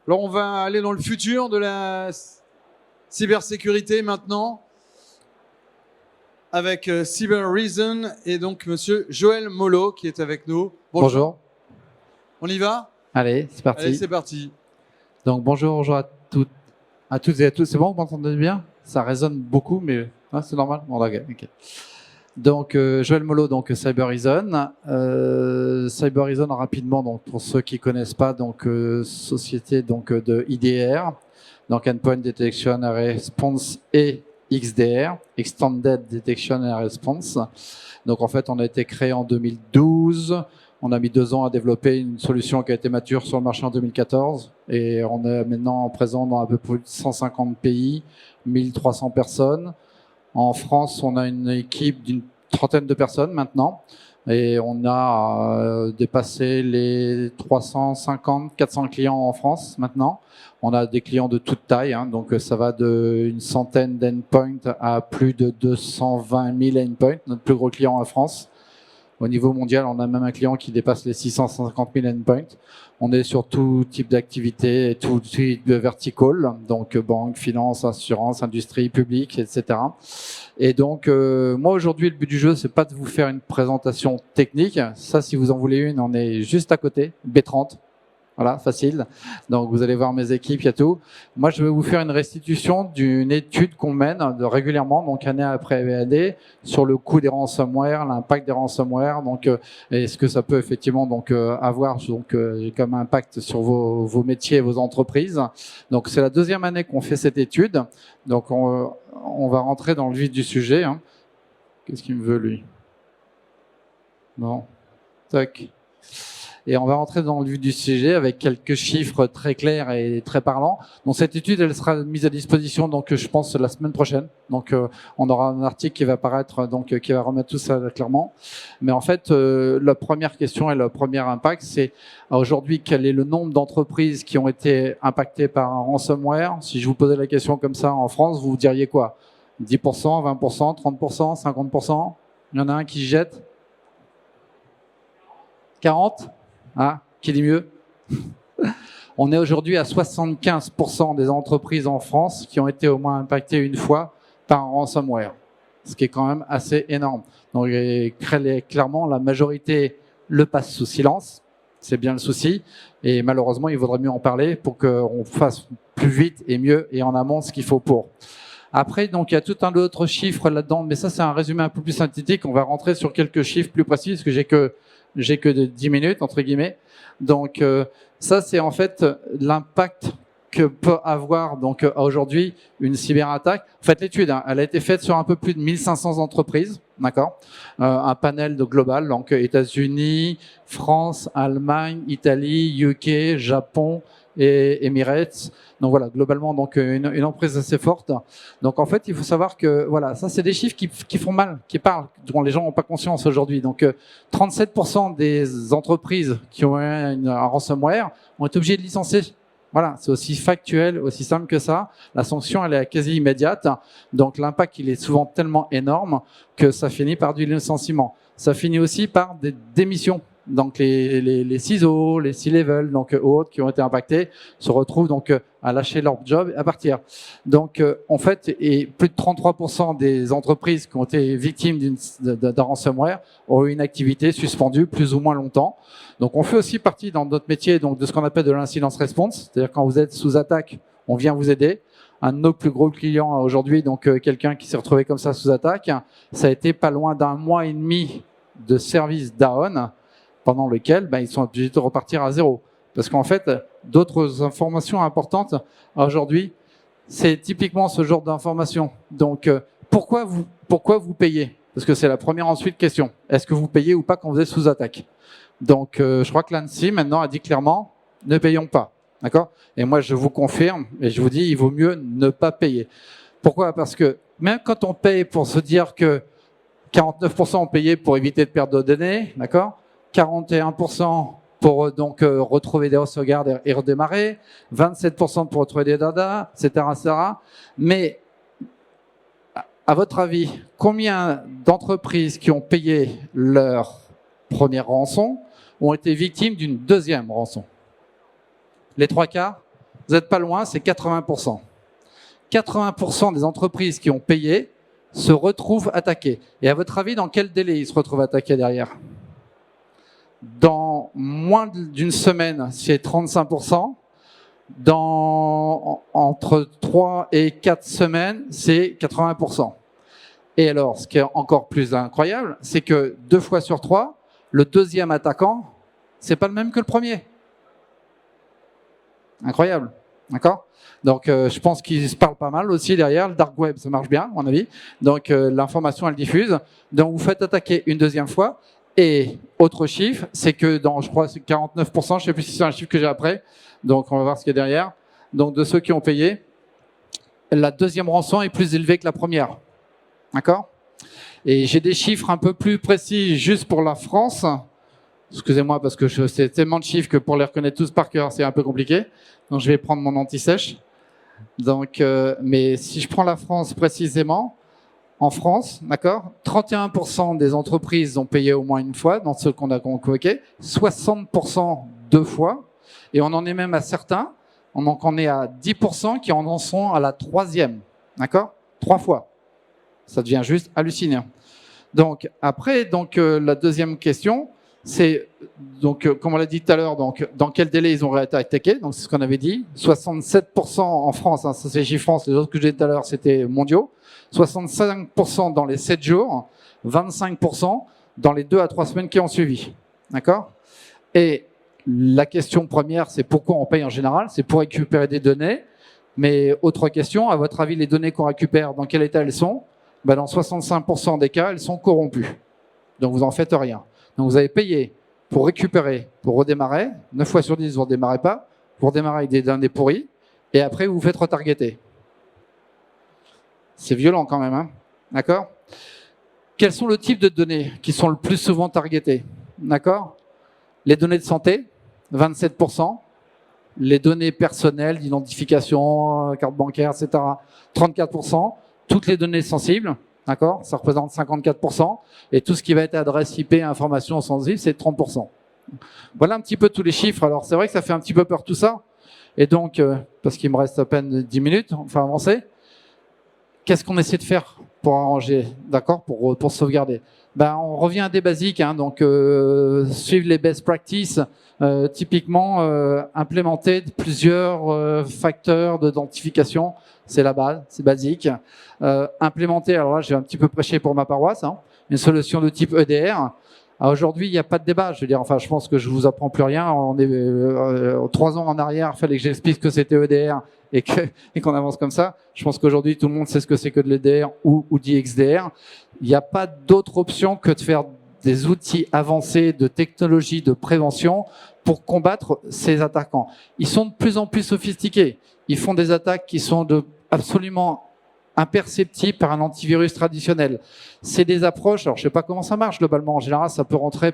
Alors, on va aller dans le futur de la cybersécurité maintenant avec Cybereason et donc monsieur Joël Mollo qui est avec nous. Bonjour. On y va? Allez, c'est parti. Allez, c'est parti. Donc bonjour à toutes et à tous. C'est bon, vous m'entendez bien? Ça résonne beaucoup, mais c'est normal. Bon, ok. Donc Joël Mollo, donc Cybereason. Cybereason rapidement, donc pour ceux qui connaissent pas, donc société donc de IDR, donc Endpoint Detection and Response et XDR, Extended Detection and Response. Donc en fait, on a été créé en 2012. On a mis 2 ans à développer une solution qui a été mature sur le marché en 2014 et on est maintenant présent dans un peu plus de 150 pays, 1300 personnes. En France, on a une équipe d'une 30aine de personnes maintenant et on a dépassé les 350, 400 clients en France maintenant. On a des clients de toute taille, donc ça va d'une centaine d'endpoints à plus de 220 000 endpoints, notre plus gros client en France. Au niveau mondial, on a même un client qui dépasse les 650 000 endpoints. On est sur tout type d'activité et tout type de vertical, donc banque, finance, assurance, industrie, public, etc. Et donc, moi aujourd'hui, le but du jeu, c'est pas de vous faire une présentation technique. Ça, si vous en voulez une, on est juste à côté, B30. Voilà, facile. Donc, vous allez voir mes équipes, il y a tout. Moi, je vais vous faire une restitution d'une étude qu'on mène régulièrement, donc année après année, sur le coût des ransomware, l'impact des ransomware, donc et ce que ça peut effectivement donc avoir donc comme impact sur vos métiers et vos entreprises. Donc, c'est la 2e année qu'on fait cette étude. Donc, on va rentrer dans le vif du sujet. Qu'est-ce qu'il me veut, lui? Non. Tac. Et on va rentrer dans le vif du sujet avec quelques chiffres très clairs et très parlants. Donc cette étude, elle sera mise à disposition, donc je pense la semaine prochaine. Donc on aura un article qui va apparaître, donc qui va remettre tout ça clairement. Mais en fait, la première question et le premier impact, c'est aujourd'hui quel est le nombre d'entreprises qui ont été impactées par un ransomware. Si je vous posais la question comme ça en France, vous diriez quoi? 10%, 20%, 30%, 50%? Il y en a un qui se jette? 40? Ah, qui dit mieux? On est aujourd'hui à 75% des entreprises en France qui ont été au moins impactées une fois par un ransomware, ce qui est quand même assez énorme. Donc clairement, la majorité le passe sous silence, c'est bien le souci, et malheureusement, il vaudrait mieux en parler pour qu'on fasse plus vite et mieux et en amont ce qu'il faut pour. Après, donc, il y a tout un autre chiffre là-dedans, mais ça, c'est un résumé un peu plus synthétique. On va rentrer sur quelques chiffres plus précis, parce que j'ai que de 10 minutes, entre guillemets. Donc, ça, c'est en fait l'impact que peut avoir donc aujourd'hui une cyberattaque. En fait, l'étude, elle a été faite sur un peu plus de 1500 entreprises, d'accord, un panel de global, donc États-Unis, France, Allemagne, Italie, UK, Japon et Emirates. Donc voilà, globalement, donc une entreprise assez forte. Donc en fait, il faut savoir que voilà, ça c'est des chiffres qui font mal, qui parlent, dont les gens n'ont pas conscience aujourd'hui. Donc 37% des entreprises qui ont eu un ransomware ont été obligées de licencier. Voilà, c'est aussi factuel, aussi simple que ça. La sanction, elle est quasi immédiate. Donc l'impact, il est souvent tellement énorme que ça finit par du licenciement. Ça finit aussi par des démissions. Donc les CISO, les C-level, donc autres qui ont été impactés se retrouvent donc à lâcher leur job et à partir. Donc en fait, et plus de 33% des entreprises qui ont été victimes d'un ransomware ont eu une activité suspendue plus ou moins longtemps. Donc on fait aussi partie dans notre métier donc de ce qu'on appelle de l'incidence response, c'est-à-dire quand vous êtes sous attaque, on vient vous aider. Un de nos plus gros clients aujourd'hui, donc quelqu'un qui s'est retrouvé comme ça sous attaque, ça a été pas loin d'1 mois et demi de service down, pendant lequel ils sont obligés de repartir à zéro. Parce qu'en fait, d'autres informations importantes aujourd'hui, c'est typiquement ce genre d'informations. Donc, pourquoi vous payez? Parce que c'est la première ensuite question. Est-ce que vous payez ou pas quand vous êtes sous attaque? Donc, je crois que l'ANSSI, maintenant, a dit clairement, ne payons pas. D'accord? Et moi, je vous confirme, et je vous dis, il vaut mieux ne pas payer. Pourquoi? Parce que même quand on paye pour se dire que 49% ont payé pour éviter de perdre de données, d'accord? 41% pour donc retrouver des sauvegardes et redémarrer, 27% pour retrouver des data, etc., etc. Mais à votre avis, combien d'entreprises qui ont payé leur première rançon ont été victimes d'une deuxième rançon? Les 3 quarts? Vous n'êtes pas loin, c'est 80%. 80% des entreprises qui ont payé se retrouvent attaquées. Et à votre avis, dans quel délai ils se retrouvent attaqués derrière? Dans moins d'une semaine, c'est 35%. Entre 3 et 4 semaines, c'est 80%. Et alors, ce qui est encore plus incroyable, c'est que 2 fois sur 3, le deuxième attaquant, c'est pas le même que le premier. Incroyable, d'accord? Donc, je pense qu'ils se parlent pas mal aussi derrière. Le dark web, ça marche bien, à mon avis. Donc, l'information, elle diffuse. Donc, vous faites attaquer une deuxième fois. Et autre chiffre, c'est que dans, je crois, c'est 49%, je sais plus si c'est un chiffre que j'ai après. Donc, on va voir ce qu'il y a derrière. Donc, de ceux qui ont payé, la deuxième rançon est plus élevée que la première. D'accord? Et j'ai des chiffres un peu plus précis juste pour la France. Excusez-moi parce que c'est tellement de chiffres que pour les reconnaître tous par cœur, c'est un peu compliqué. Donc, je vais prendre mon anti-sèche. Donc, mais si je prends la France précisément, en France, d'accord, 31% des entreprises ont payé au moins une fois dans ceux qu'on a convoqués, 60% 2 fois, et on en est même à certains, on en est à 10% qui en sont à la 3e, d'accord, 3 fois. Ça devient juste hallucinant. Donc après, la deuxième question, c'est donc comme on l'a dit tout à l'heure, donc dans quel délai ils ont été attaqués. Donc c'est ce qu'on avait dit. 67% en France, hein, ça c'est chez France. Les autres que j'ai dit tout à l'heure, c'était mondiaux. 65% dans les 7 jours, 25% dans les 2 à 3 semaines qui ont suivi. D'accord? Et la question première, c'est pourquoi on paye en général? C'est pour récupérer des données. Mais autre question, à votre avis, les données qu'on récupère, dans quel état elles sont? Ben, dans 65% des cas, elles sont corrompues. Donc vous n'en faites rien. Donc vous avez payé pour récupérer, pour redémarrer. 9 fois sur 10, vous ne redémarrez pas. Vous redémarrez avec des données pourries. Et après, vous vous faites retargeter. C'est violent quand même, hein? D'accord? Quels sont le type de données qui sont le plus souvent targetées? D'accord? Les données de santé, 27%. Les données personnelles, d'identification, carte bancaire, etc., 34%. Toutes les données sensibles, d'accord? Ça représente 54%. Et tout ce qui va être adresse IP, information sensible, c'est 30%. Voilà un petit peu tous les chiffres. Alors, c'est vrai que ça fait un petit peu peur tout ça. Et donc, parce qu'il me reste à peine 10 minutes, on va avancer. Qu'est-ce qu'on essaie de faire pour arranger, d'accord, pour sauvegarder? Ben, on revient à des basiques, hein, donc suivre les best practices, typiquement implémenter plusieurs facteurs d'identification, c'est la base, c'est basique. Implémenter, alors là j'ai un petit peu prêché pour ma paroisse, hein, une solution de type EDR. Aujourd'hui, il n'y a pas de débat. Je veux dire, enfin, je pense que je vous apprends plus rien. On est 3 ans en arrière, il fallait que j'explique ce que c'était EDR et qu'on avance comme ça. Je pense qu'aujourd'hui, tout le monde sait ce que c'est que de l'EDR ou d'XDR. Il n'y a pas d'autre option que de faire des outils avancés de technologie de prévention pour combattre ces attaquants. Ils sont de plus en plus sophistiqués. Ils font des attaques qui sont absolument imperceptible par un antivirus traditionnel. C'est des approches, alors je sais pas comment ça marche globalement, en général ça peut rentrer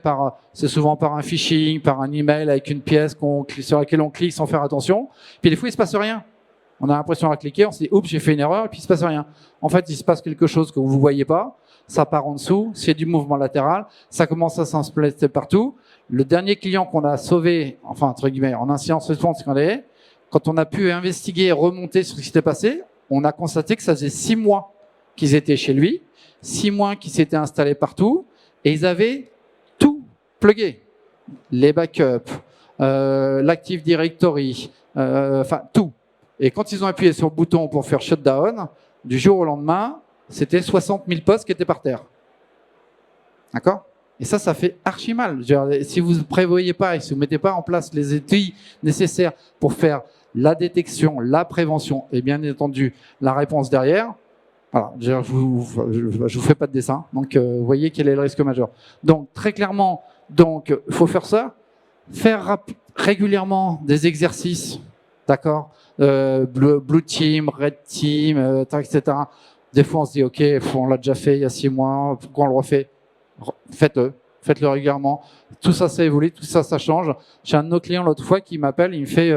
c'est souvent par un phishing, par un email avec une pièce sur laquelle on clique sans faire attention, puis des fois il se passe rien. On a l'impression à cliquer, on se dit oups j'ai fait une erreur et puis il se passe rien. En fait il se passe quelque chose que vous ne voyez pas, ça part en dessous, c'est du mouvement latéral, ça commence à s'installer partout. Le dernier client qu'on a sauvé, enfin entre guillemets, en incident response quand on a pu investiguer et remonter sur ce qui s'était passé, on a constaté que ça faisait 6 mois qu'ils étaient chez lui, 6 mois qu'ils s'étaient installés partout, et ils avaient tout plugué. Les backups, l'Active Directory, enfin tout. Et quand ils ont appuyé sur le bouton pour faire shutdown, du jour au lendemain, c'était 60 000 postes qui étaient par terre. D'accord? Et ça fait archi mal. Si vous ne prévoyez pas et si vous ne mettez pas en place les outils nécessaires pour faire la détection, la prévention et bien entendu la réponse derrière, voilà, je vous fais pas de dessin, donc vous voyez quel est le risque majeur. Donc très clairement, il faut faire ça, faire régulièrement des exercices, d'accord, Blue Team, Red Team, etc. Des fois on se dit ok, on l'a déjà fait il y a 6 mois, pourquoi on le refait? Faites-le régulièrement. Tout ça, ça évolue, tout ça, ça change. J'ai un de nos clients l'autre fois qui m'appelle, il me fait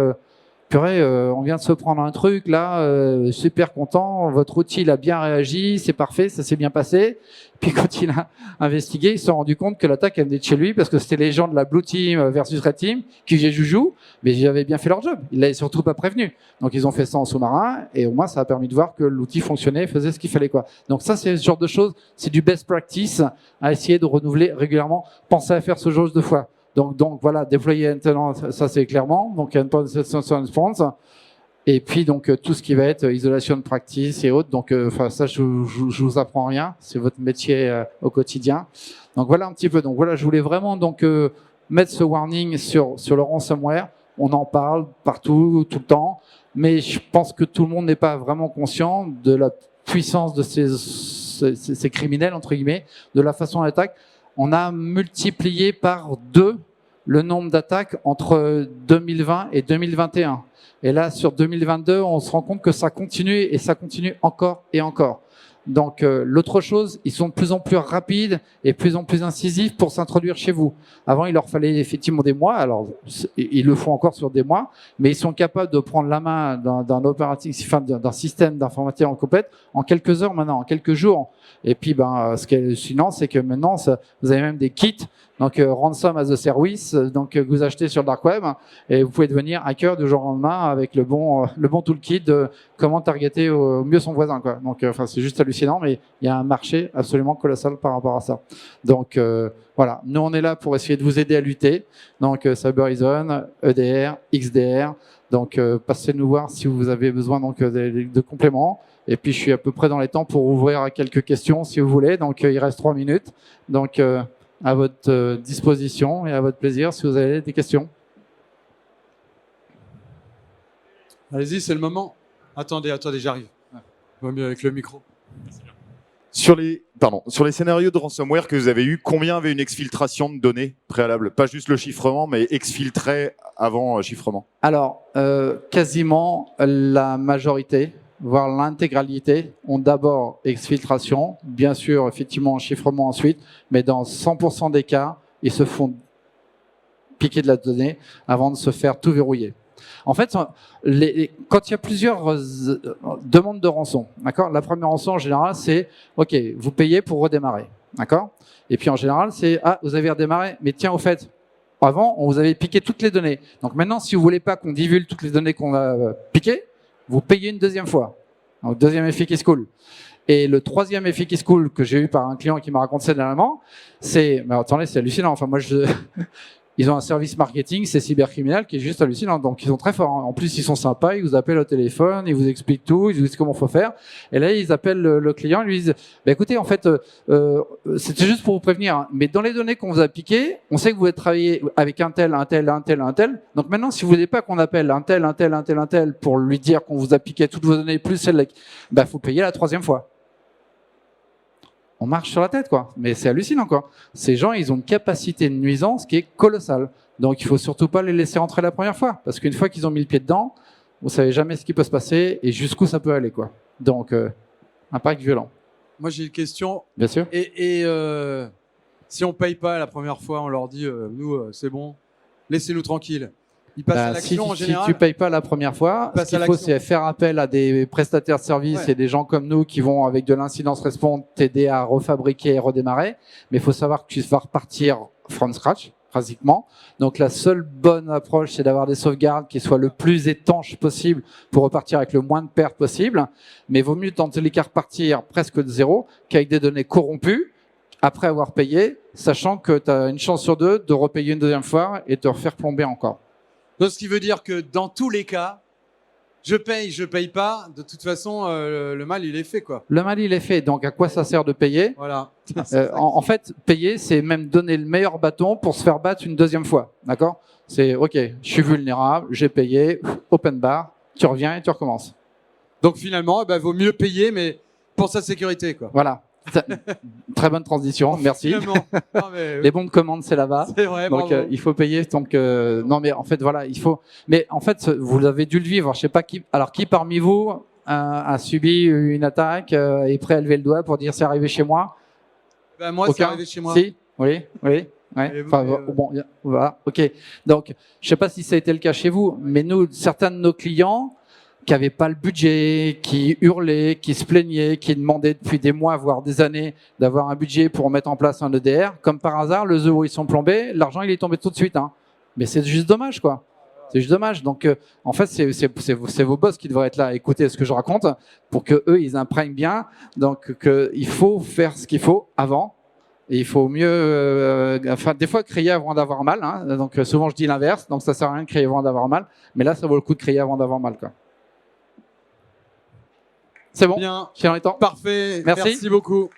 purée, on vient de se prendre un truc là, super content, votre outil il a bien réagi, c'est parfait, ça s'est bien passé. Puis quand il a investigué, ils se sont rendu compte que l'attaque elle venait de chez lui parce que c'était les gens de la Blue Team versus Red Team qui faisaient joujou, mais ils avaient bien fait leur job. Ils l'avaient surtout pas prévenu. Donc ils ont fait ça en sous-marin et au moins ça a permis de voir que l'outil fonctionnait, faisait ce qu'il fallait quoi. Donc ça c'est ce genre de choses, c'est du best practice à essayer de renouveler régulièrement. Pensez à faire ce genre de fois. Donc voilà, déployer maintenant, ça c'est clairement. Donc endpoint response. Et puis donc tout ce qui va être isolation de practice et autres. Donc enfin ça je vous apprends rien, c'est votre métier au quotidien. Donc voilà un petit peu. Donc voilà, je voulais vraiment donc mettre ce warning sur le ransomware. On en parle partout, tout le temps, mais je pense que tout le monde n'est pas vraiment conscient de la puissance de ces criminels entre guillemets, de la façon d'attaque. On a multiplié par 2 le nombre d'attaques entre 2020 et 2021. Et là, sur 2022, on se rend compte que ça continue et ça continue encore et encore. Donc, l'autre chose, ils sont de plus en plus rapides et de plus en plus incisifs pour s'introduire chez vous. Avant, il leur fallait effectivement des mois. Alors, ils le font encore sur des mois, mais ils sont capables de prendre la main d'un système d'informatique en complète en quelques heures maintenant, en quelques jours. Et puis, ce qui est hallucinant, c'est que maintenant, vous avez même des kits. Donc, ransom as a service, donc que vous achetez sur le dark web et vous pouvez devenir hacker du jour au lendemain avec le bon toolkit de comment targeter au mieux son voisin, quoi. Donc, c'est juste hallucinant, mais il y a un marché absolument colossal par rapport à ça. Donc, voilà. Nous, on est là pour essayer de vous aider à lutter. Donc, Cyberizon, EDR, XDR. Donc, passez nous voir si vous avez besoin donc de compléments. Et puis, je suis à peu près dans les temps pour ouvrir à quelques questions si vous voulez. Donc, il reste 3 minutes. Donc, à votre disposition et à votre plaisir si vous avez des questions. Allez-y, c'est le moment. Attendez, j'arrive. Va mieux avec le micro. Sur les scénarios de ransomware que vous avez eu, combien avaient une exfiltration de données préalable? Pas juste le chiffrement, mais exfiltré avant chiffrement. Alors, quasiment la majorité, voire l'intégralité, ont d'abord exfiltration, bien sûr, effectivement, chiffrement ensuite, mais dans 100% des cas, ils se font piquer de la donnée avant de se faire tout verrouiller. En fait, quand il y a plusieurs demandes de rançon, d'accord, la première rançon en général, c'est OK, vous payez pour redémarrer, d'accord. Et puis en général, c'est vous avez redémarré, mais tiens, au fait, avant, on vous avait piqué toutes les données. Donc maintenant, si vous voulez pas qu'on divulgue toutes les données qu'on a piquées, vous payez une deuxième fois. Donc, deuxième effet qui se coule. Et le troisième effet qui se coule que j'ai eu par un client qui m'a raconté ça dernièrement, c'est, mais attendez, c'est hallucinant. Enfin, moi, ils ont un service marketing, c'est cybercriminel, qui est juste hallucinant. Donc, ils sont très forts. En plus, ils sont sympas, ils vous appellent au téléphone, ils vous expliquent tout, ils vous disent comment faut faire. Et là, ils appellent le client, ils lui disent, écoutez, en fait, c'était juste pour vous prévenir, hein, mais dans les données qu'on vous a piquées, on sait que vous avez travaillé avec un tel. Donc maintenant, si vous voulez pas qu'on appelle un tel pour lui dire qu'on vous a piqué toutes vos données plus celles, faut payer la troisième fois. On marche sur la tête, quoi. Mais c'est hallucinant, quoi. Ces gens, ils ont une capacité de nuisance qui est colossale. Donc, il faut surtout pas les laisser entrer la première fois. Parce qu'une fois qu'ils ont mis le pied dedans, vous savez jamais ce qui peut se passer et jusqu'où ça peut aller, quoi. Donc, impact violent. Moi, j'ai une question. Bien sûr. Et si on paye pas la première fois, on leur dit, nous, c'est bon, laissez-nous tranquilles. Ils passent à l'action en général. Si tu payes pas la première fois, ce qu'il faut, c'est faire appel à des prestataires de services et des gens comme nous qui vont, avec de l'incidence response, t'aider à refabriquer et redémarrer. Mais il faut savoir que tu vas repartir from scratch, pratiquement. Donc, la seule bonne approche, c'est d'avoir des sauvegardes qui soient le plus étanches possible pour repartir avec le moins de pertes possible. Mais vaut mieux, dans tous les cas, repartir presque de zéro qu'avec des données corrompues après avoir payé, sachant que tu as une chance sur 2 de repayer une deuxième fois et de te refaire plomber encore. Donc, ce qui veut dire que dans tous les cas, je paye pas, de toute façon, le mal, il est fait, quoi. Le mal, il est fait. Donc, à quoi ça sert de payer? Voilà. En fait, payer, c'est même donner le meilleur bâton pour se faire battre une deuxième fois. D'accord? C'est OK, je suis vulnérable, j'ai payé, open bar, tu reviens et tu recommences. Donc, finalement, vaut mieux payer, mais pour sa sécurité, quoi. Voilà. Très bonne transition, merci. Non, mais, les bons de commande, c'est là-bas. C'est vrai, donc il faut payer. Donc non, mais en fait voilà, il faut. Mais en fait, vous avez dû le vivre. Je sais pas qui. Alors qui parmi vous a subi une attaque est prêt à lever le doigt pour dire c'est arrivé chez moi? Moi, c'est arrivé chez moi. Si, oui. Ouais. Et- Enfin, et, bon, voilà. Ok. Donc, je sais pas si ça a été le cas chez vous, mais nous, certains de nos clients qui n'avaient pas le budget, qui hurlaient, qui se plaignaient, qui demandaient depuis des mois, voire des années, d'avoir un budget pour mettre en place un EDR, comme par hasard, le jour où ils sont plombés, l'argent il est tombé tout de suite. Hein. Mais c'est juste dommage, quoi. C'est juste dommage. Donc, en fait, c'est vos boss qui devraient être là à écouter ce que je raconte pour que eux ils imprègnent bien. Donc, il faut faire ce qu'il faut avant. Et il faut mieux, enfin, des fois crier avant d'avoir mal. Hein. Donc, souvent je dis l'inverse. Donc, ça sert à rien de crier avant d'avoir mal. Mais là, ça vaut le coup de crier avant d'avoir mal, quoi. C'est bon. Bien, C'est dans les temps. parfait. Merci. Merci beaucoup.